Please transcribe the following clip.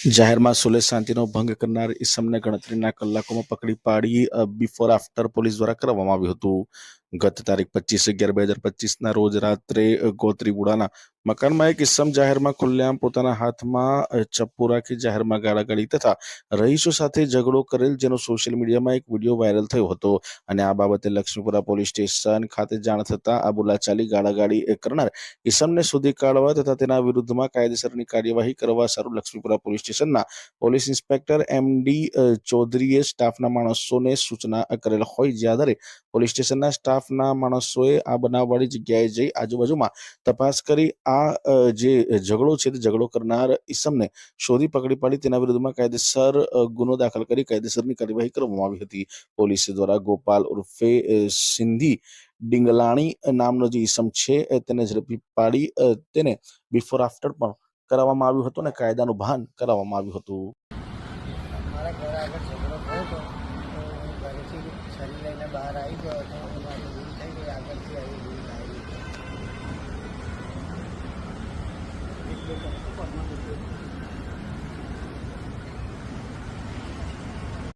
જાહેરમાં સુલે શાંતિનો ભંગ કરનાર ઈસમને ગણતરીના કલાકોમાં પકડી પાડી બિફોર આફ્ટર પોલીસ દ્વારા કરવામાં આવ્યું હતું. ગત તારીખ 25/11/2025ના રોજ રાત્રે ગોત્રીપુરાના મકાનમાં એક ઈસમ જાહેરમાં ખુલ્લેઆમ પોતાના હાથમાં ચપ્પુ રાખી જાહેરમાં ગાળાગાળી તથા રહીશો સાથે ઝઘડો કરેલ, જેનો સોશિયલ મીડિયામાં એક વિડીયો વાયરલ થયો હતો. અને આ બાબતે લક્ષ્મીપુરા પોલીસ સ્ટેશન ખાતે જાણ થતાં આ બોલાચાલી ગાળાગાળી કરનાર ઈસમને શોધી કાઢવા તથા તેના વિરુદ્ધમાં કાયદેસરની કાર્યવાહી કરવા સારું લક્ષ્મીપુરા પોલીસ સ્ટેશનના પોલીસ ઇન્સ્પેક્ટર એમ.ડી. ચૌધરીએ સ્ટાફના માણસોને સૂચના કરેલ હોય, જે આધારે પોલીસ સ્ટેશનના સ્ટાફના માણસોએ આ બનાવવાળી જગ્યાએ જઈ આજુબાજુમાં તપાસ કરી આ જે ઝઘડો છે તે ઝઘડો કરનાર ઈસમને શોધી પકડી પાડી તેના વિરુદ્ધમાં કાયદેસર ગુનો દાખલ કરી કાયદેસરની કાર્યવાહી કરવામાં આવી હતી. પોલીસ દ્વારા ગોપાલ ઉર્ફે સિંધી ડિંગલાણી નામનો જે ઈસમ છે તેને ઝડપી પાડી તેને બિફોર આફ્ટર પણ કરાવવામાં આવ્યું હતું અને કાયદાનું ભાન કરાવવામાં આવ્યું હતું. મારા ઘર આગળ ઝઘડો થયો હતો, તો હું ઘરેથી છરી લઈને બહાર આવી ગયો હતો. મારી ભૂલ થઈ ગઈ, આગળથી આવી ભૂલ આવી.